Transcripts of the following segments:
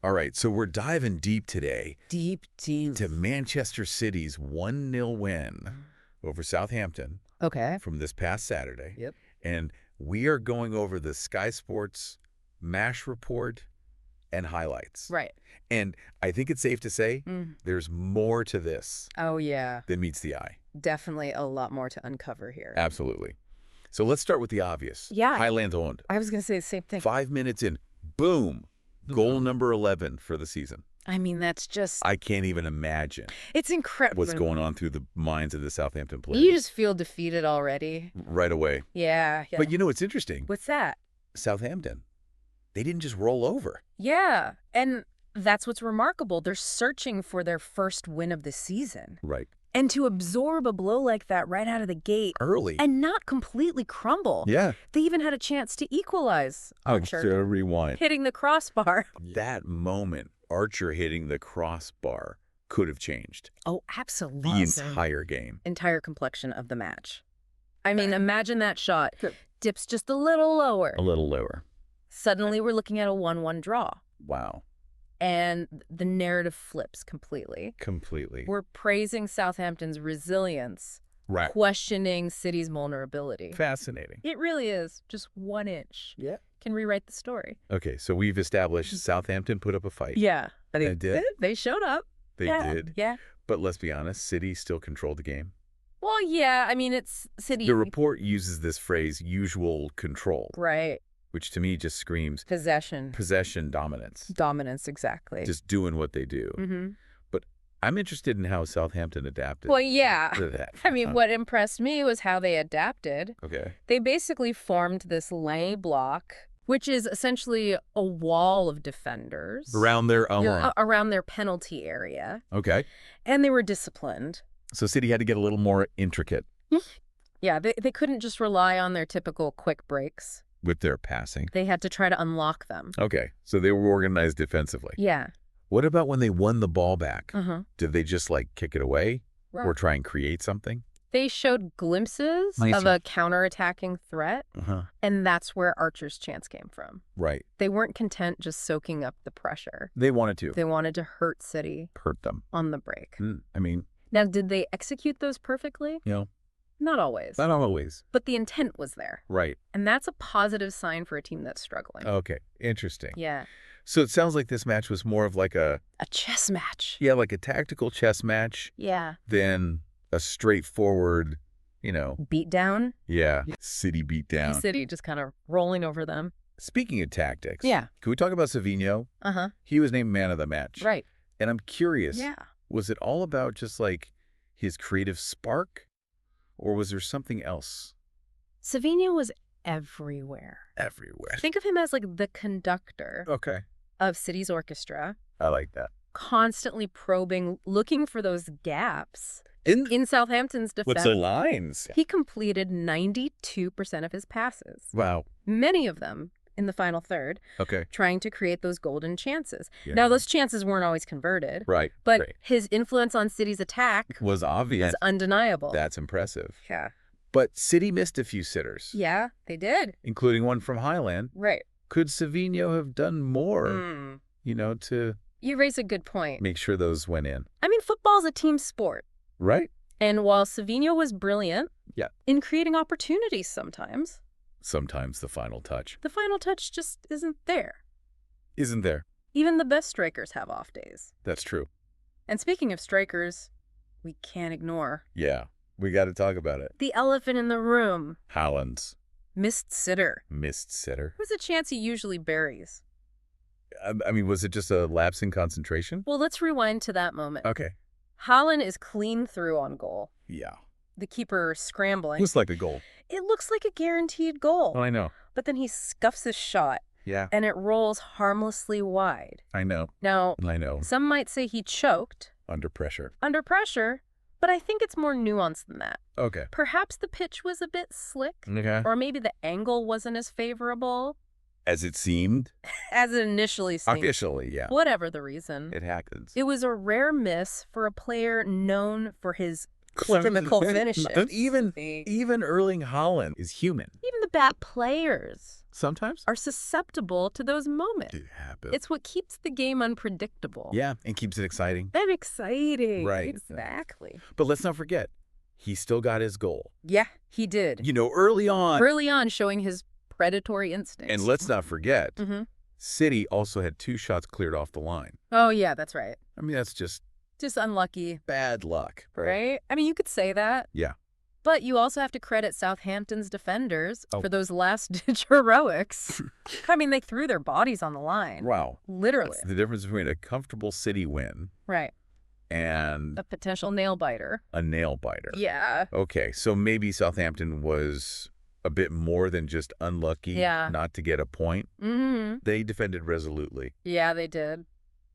All right, so we're diving deep today Deep. to Manchester City's 1-0 win over Southampton Okay. from this past Saturday. Yep. And we are going over the Sky Sports MASH report and highlights. Right. And I think it's safe to say there's more to this Oh, yeah. than meets the eye. Definitely a lot more to uncover here. Absolutely. So let's start with the obvious. Yeah. Haaland owned. I was going to say the same thing. 5 minutes in, boom, goal number 11 for the season. I mean, that's just... I can't even imagine It's incredible. what's going on through the minds of the Southampton players. You just feel defeated already. Right away. Yeah. But you know what's interesting? What's that? Southampton, they didn't just roll over. Yeah. And that's what's remarkable. They're searching for their first win of the season. Right. And to absorb a blow like that right out of the gate Early. and not completely crumble. Yeah. They even had a chance to equalize. Archer Rewind. hitting the crossbar. That moment, Archer hitting the crossbar could have changed Oh, absolutely. the entire game. Entire complexion of the match. I mean, imagine that shot. Dips just a little lower. A little lower. Suddenly, we're looking at a 1-1 draw. Wow. And the narrative flips completely. Completely. We're praising Southampton's resilience, Right. questioning City's vulnerability. Fascinating. It really is. Just 1 inch. Yeah. Can rewrite the story. Okay, so we've established Southampton put up a fight. Yeah. They did. They showed up. They Yeah. did. Yeah. But let's be honest, City still controlled the game. Well, yeah. I mean, it's City. The report uses this phrase, usual control, Right. which to me just screams Possession. possession dominance. Dominance, exactly. Just doing what they do. Mm-hmm. But I'm interested in how Southampton adapted Well, yeah. to that. I mean, what impressed me was how they adapted. Okay. They basically formed this lay block, which is essentially a wall of defenders Around their around their penalty area. Okay. And they were disciplined. So City had to get a little more intricate Yeah, they couldn't just rely on their typical quick breaks. with their passing. They had to try to unlock them. Okay. So they were organized defensively. Yeah. What about when they won the ball back? Uh-huh. Did they just like kick it away or try and create something? They showed glimpses I of see. a counterattacking threat, Uh-huh. and that's where Archer's chance came from. Right. They weren't content just soaking up the pressure. They wanted to They wanted to hurt City hurt them. on the break. I mean, Now, did they execute those perfectly? Not always. not always. But the intent was there. Right. And that's a positive sign for a team that's struggling. Okay. Interesting. Yeah. So it sounds like this match was more of like a chess match. like a tactical chess match Yeah. than a straightforward, Beat down. City beat down. City just kind of rolling over them. Speaking of tactics, Yeah. can we talk about Savinho? Uh-huh. He was named man of the match. Right. And I'm curious, Yeah. was it all about just like his creative spark, or was there something else Savinho was everywhere. everywhere? Think of him as like the conductor Okay. of City's orchestra, I like that. constantly probing, looking for those gaps In in Southampton's defense. what's the lines? He completed 92% of his passes, Wow. many of them in the final third, Okay. trying to create those golden chances. Yeah. Now, those chances weren't always converted, Right. but right. his influence on City's attack Was obvious. is undeniable. That's impressive. Yeah. But City missed a few sitters, Yeah, they did. including one from Haaland. Right. Could Savinho have done more, Mm. to You raise a good point. make sure those went in? I mean, football's a team sport. Right. And while Savinho was brilliant Yeah. in creating opportunities sometimes, Sometimes the final touch the final touch just isn't there. isn't there. Even the best strikers have off days. That's true. And speaking of strikers, we can't ignore Yeah. We got to talk about it. the elephant in the room, Haaland's missed sitter. missed sitter. Who's a chance he usually buries? I mean, was it just a lapse in concentration? Well, let's rewind to that moment. Okay. Haaland is clean through on goal. Yeah. The keeper scrambling. Looks like a goal. It looks like a guaranteed goal. Oh, I know. But then he scuffs his shot, Yeah. and it rolls harmlessly wide. I know. Now, I know. some might say he choked Under pressure. under pressure, but I think it's more nuanced than that. Okay. Perhaps the pitch was a bit slick, Okay. or maybe the angle wasn't as favorable As it seemed. as it initially seemed. Officially, yeah. Whatever the reason. It happens. It was a rare miss for a player known for his Chemical finishes. Even Erling Haaland is human. Even the bad players Sometimes are susceptible to those moments. it happens. It's what keeps the game unpredictable. Yeah, and keeps it exciting. And exciting. Right. Exactly. But let's not forget, he still got his goal. Yeah, he did. Early on. Early on, showing his predatory instincts. And let's not forget, Mm-hmm. City also had 2 shots cleared off the line. Oh, yeah, that's right. I mean, that's just Just unlucky, bad luck. right? I mean, you could say that. Yeah. But you also have to credit Southampton's defenders Oh. for those last-ditch heroics. I mean, they threw their bodies on the line. Wow. Literally. That's the difference between a comfortable City win Right. and A potential nail-biter. a nail-biter. Yeah. Okay, so maybe Southampton was a bit more than just unlucky not to get a point. Mm-hmm. They defended resolutely, Yeah, they did.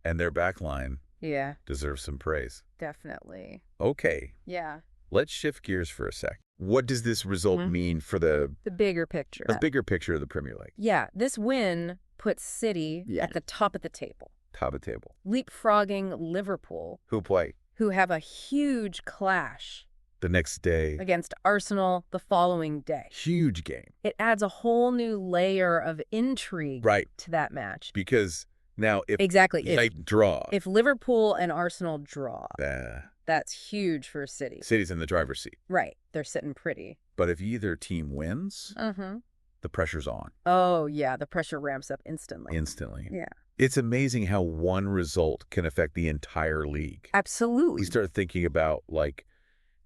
and their back line Yeah, deserves some praise. definitely. Okay, Yeah. let's shift gears for a sec. What does this result Mhm. mean for the bigger picture. bigger picture of the Premier League? Yeah, this win puts City Yeah. at the top of the table, Top of table. leapfrogging Liverpool, Who play who have a huge clash the next day? against Arsenal the following day. Huge game. It adds a whole new layer of intrigue Right. to that match. Because now if Exactly. they draw, If Liverpool and Arsenal draw, the that's huge for City. City's in the driver's seat. Right. They're sitting pretty. But if either team wins, Uh-huh. the pressure's on Oh, yeah. The pressure ramps up instantly. instantly. Yeah. It's amazing how one result can affect the entire league. Absolutely. We start thinking about, like,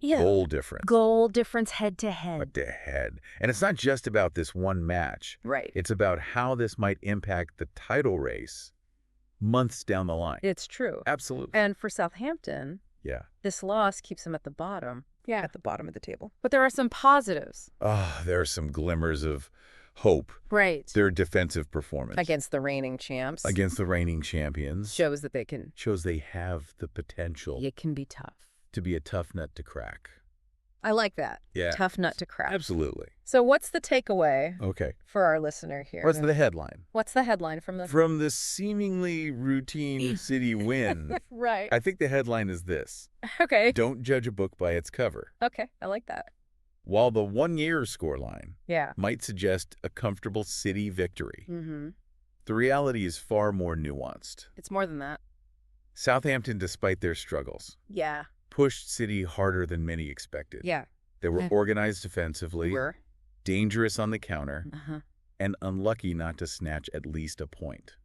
Yeah. goal difference. Goal difference head to head. What the head. And it's not just about this one match. Right. It's about how this might impact the title race months down the line. It's true. Absolutely. And for Southampton, Yeah. this loss keeps them at the bottom. Yeah. At the bottom of the table. But there are some positives. Oh, there are some glimmers of hope. Right. Their defensive performance Against the reigning champs. against the reigning champions Shows that they can. shows they have the potential It can be tough. to be a tough nut to crack. I like that. Yeah. Tough nut to crack. Absolutely. So what's the takeaway Okay. for our listener here? What's the headline? What's the headline from the... From the seemingly routine City win, Right. I think the headline is this: Okay. don't judge a book by its cover. Okay. I like that. While the 1-year scoreline Yeah. might suggest a comfortable City victory, Mm-hmm. the reality is far more nuanced. It's more than that. Southampton, despite their struggles, Yeah. pushed City harder than many expected. Yeah. They were Yeah. organized defensively, We're. dangerous on the counter, Uh-huh. and unlucky not to snatch at least a point.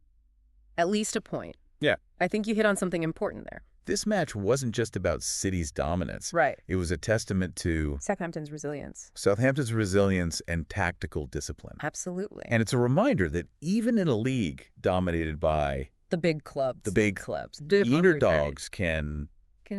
At least a point. Yeah. I think you hit on something important there. This match wasn't just about City's dominance. Right. It was a testament to Southampton's resilience. Southampton's resilience and tactical discipline. Absolutely. And it's a reminder that even in a league dominated by the big clubs. the big clubs. the underdogs can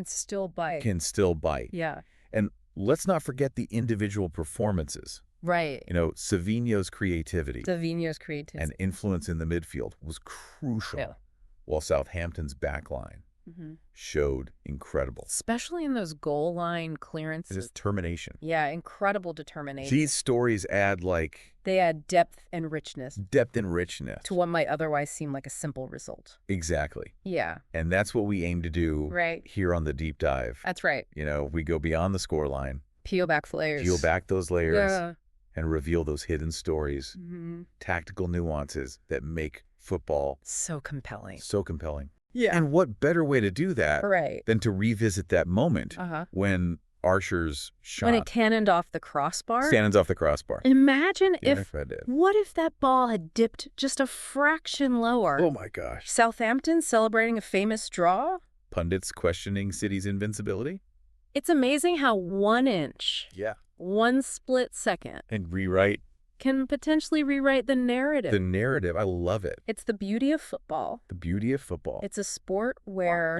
still bite. still bite. Yeah. And let's not forget the individual performances. Right. Savinho's creativity Davigno's creativity. and influence in the midfield was crucial, Yeah. while Southampton's backline showed incredible. Especially in those goal line It clearances. is determination. Yeah, incredible determination. These stories add They add depth and richness depth and richness. to what might otherwise seem like a simple result. Exactly. Yeah, And that's what we aim to do right. here on the deep dive. That's right. We go beyond the scoreline, Peel back layers. peel back those layers, Yeah. and reveal those hidden stories, Mm-hmm. tactical nuances that make football So compelling. so compelling. Yeah. And what better way to do that Right. than to revisit that moment Uh-huh. when Archer's shot When it cannoned off the crossbar. stands off the crossbar. Imagine Yeah, if, I did. what if that ball had dipped just a fraction lower? Oh my gosh. Southampton celebrating a famous draw? Pundits questioning City's invincibility? It's amazing how 1 inch, Yeah. 1 split second, And rewrite can potentially rewrite the narrative. the narrative. I love it. It's the beauty of football. The beauty of football. It's a sport where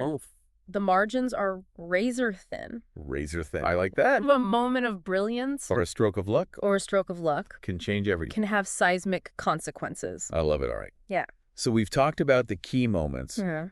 the margins are razor thin. Razor thin. I like that. A moment of brilliance Or a stroke of luck or a stroke of luck can change everything. can have seismic consequences. I love it. All right. Yeah. So we've talked about the key moments, Yeah.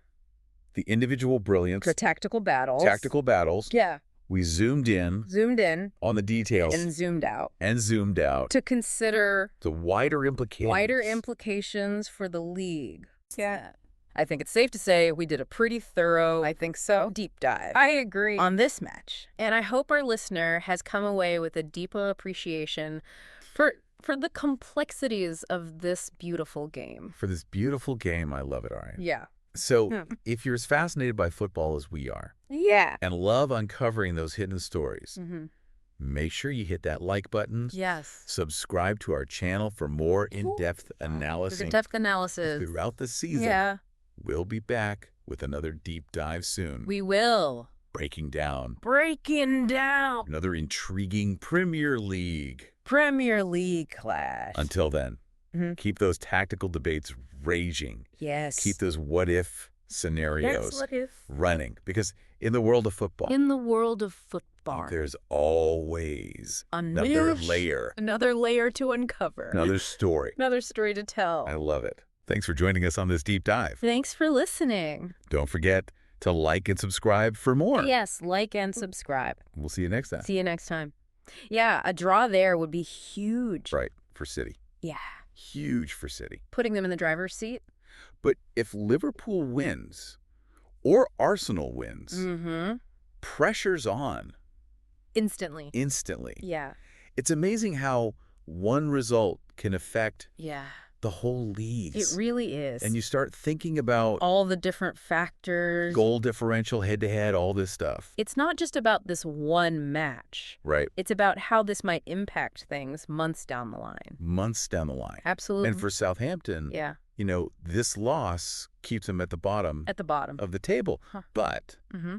the individual brilliance, The tactical battles. tactical battles. Yeah. We zoomed in Zoomed in on the details and zoomed out and zoomed out to consider the wider implications. wider implications for the league. Yeah. I think it's safe to say we did a pretty thorough, I think so. deep dive. I agree. On On this match. And I hope our listener has come away with a deeper appreciation for the complexities of this beautiful game. For this beautiful game, I love it, Arian. Yeah. So if you're as fascinated by football as we are Yeah. and love uncovering those hidden stories, Mm-hmm. make sure you hit that like button. Yes. Subscribe to our channel for more in-depth analysis In-depth analysis. throughout the season. Yeah. We'll be back with another deep dive soon. We will. Breaking down Breaking down. another intriguing Premier League. Premier League clash. Until then, Mhm. keep those tactical debates raging. Yes. Keep those what-if scenarios Yes, what if? running. Because in the world of football, In the world of football, there's always another Unleash. layer, another layer to uncover. another story. Another story to tell. I love it. Thanks for joining us on this deep dive. Thanks for listening. Don't forget to like and subscribe for more. Yes, like and subscribe. We'll see you next time. See you next time. Yeah, a draw there would be huge. Right, for City. Yeah. Huge for City. Putting them in the driver's seat. But if Liverpool wins or Arsenal wins, Mm-hmm. pressure's on Instantly. instantly. Yeah. It's amazing how one result can affect Yeah. the whole league. It really is. And you start thinking about all the different factors. goal differential, head-to-head, all this stuff. It's not just about this one match. Right. It's about how this might impact things months down the line. Months down the line. Absolutely. And for Southampton, yeah, you know, this loss keeps them at the bottom at the bottom. of the table. Huh. But Mm-hmm.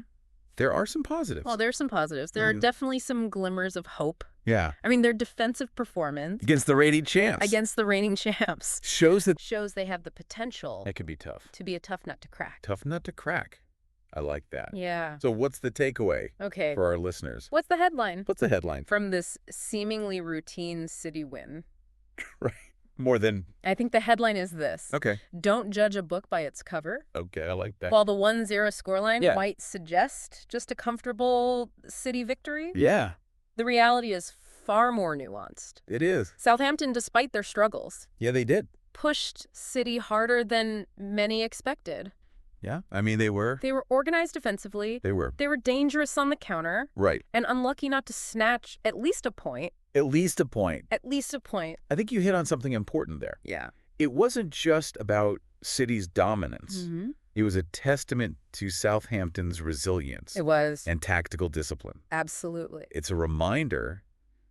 there are some positives. Well, there's some positives. There are Mhm. definitely some glimmers of hope. Yeah. I mean, their defensive performance Against the reigning champs. against the reigning champs Shows that shows they have the potential that could be tough. to be a tough nut to crack. Tough nut to crack. I like that. Yeah. So what's the takeaway Okay. for our listeners? What's the headline What's the headline? from this seemingly routine City win? Right. More than... I think the headline is this. Okay. Don't judge a book by its cover. Okay, I like that. While the 1-0 scoreline Yeah. might suggest just a comfortable City victory, Yeah, the reality is far more nuanced. it is. Southampton, despite their struggles, Yeah, they did. pushed City harder than many expected. Yeah. I mean, they were. They were organized defensively, They were. they were dangerous on the counter, Right. and unlucky not to snatch at least a point. At least a point. At least a point. I think you hit on something important there. Yeah. It wasn't just about City's dominance. Mm-hmm. It was a testament to Southampton's resilience It was. and tactical discipline. Absolutely. It's a reminder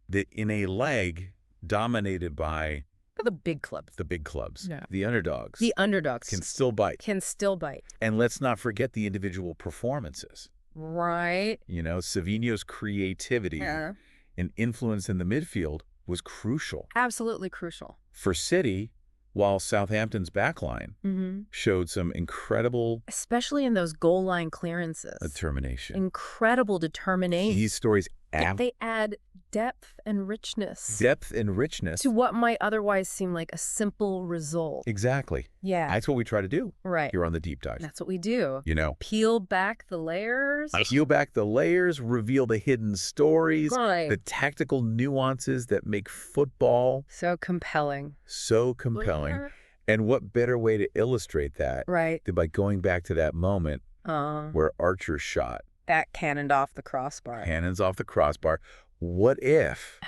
that in a leg dominated by The big clubs. the big clubs, Yeah. the underdogs The underdogs can still bite. can still bite. And let's not forget the individual performances. Right. You know, Savinho's creativity and influence in the midfield was crucial. Absolutely crucial. For City, while Southampton's backline Mm-hmm. showed some incredible Especially in those goal line clearances. determination. Incredible determination. These stories add They add depth and richness depth and richness. to what might otherwise seem like a simple result. Exactly. Yeah. That's what we try to do Right. here on the Deep Dive. That's what we do. You know, Peel back the layers. peel back the layers, reveal the hidden stories, Right. the tactical nuances that make football So compelling. so compelling. And what better way to illustrate that Right. than by going back to that moment where Archer shot, That cannoned off the crossbar. cannons off the crossbar. What if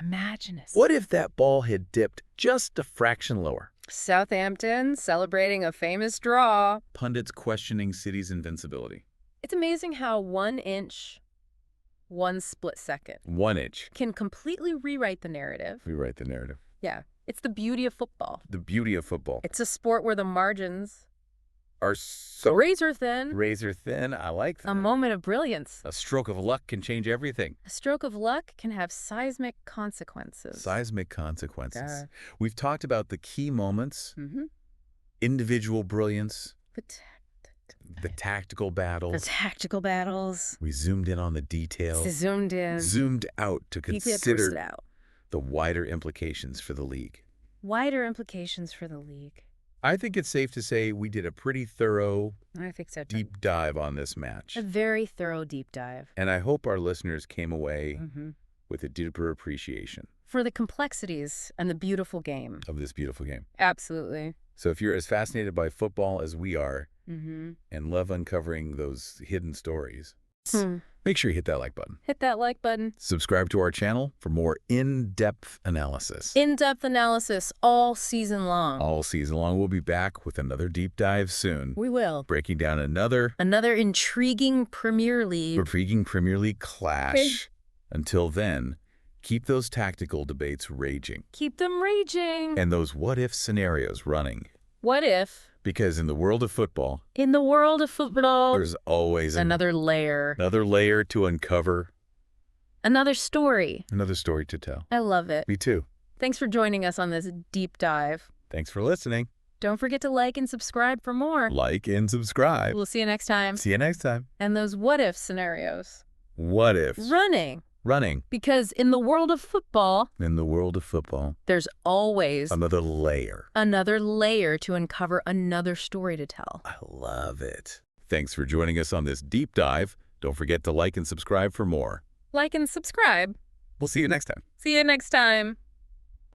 that ball had dipped just a fraction lower? Southampton celebrating a famous draw. Pundits questioning City's invincibility. It's amazing how 1 inch, 1 split second 1 inch. can completely rewrite the narrative. Rewrite the narrative. Yeah. It's the beauty of football. The beauty of football. It's a sport where the margins Are so razor thin. razor thin. I like that. A moment of brilliance. A stroke of luck can change everything. A stroke of luck can have seismic consequences. Seismic consequences. Yeah. We've talked about the key moments, Mm-hmm. individual brilliance, The the tactical battles. tactical battles. We zoomed in on the details, Zoomed in. zoomed out to He pushed it consider out. the wider implications for the league. Wider implications for the league. I think it's safe to say we did a pretty thorough, I think so, too. deep dive on this match. A very thorough deep dive. And I hope our listeners came away Mm-hmm. with a deeper appreciation For the complexities and the beautiful game. of this beautiful game. Absolutely. So if you're as fascinated by football as we are Mm-hmm. and love uncovering those hidden stories, make sure you hit that like button. Hit that like button. Subscribe to our channel for more in-depth analysis. In-depth analysis all season long. All season long, we'll be back with another deep dive soon. We will. Breaking down another Intriguing Premier League clash. Until then, keep those tactical debates raging. Keep them raging. And those what-if scenarios running. What if, Because in the world of football, there's always another layer, to uncover. another story? Another story to tell. I love it. Me too. Thanks for joining us on this deep dive. Thanks for listening. Don't forget to like and subscribe for more. Like and subscribe. We'll see you next time. See you next time. And those what if scenarios. What if? Running. Because in the world of football, there's always another layer. To uncover another story to tell. I love it. Thanks for joining us on this deep dive. Don't forget to like and subscribe for more. Like and subscribe. We'll see you next time. See you next time.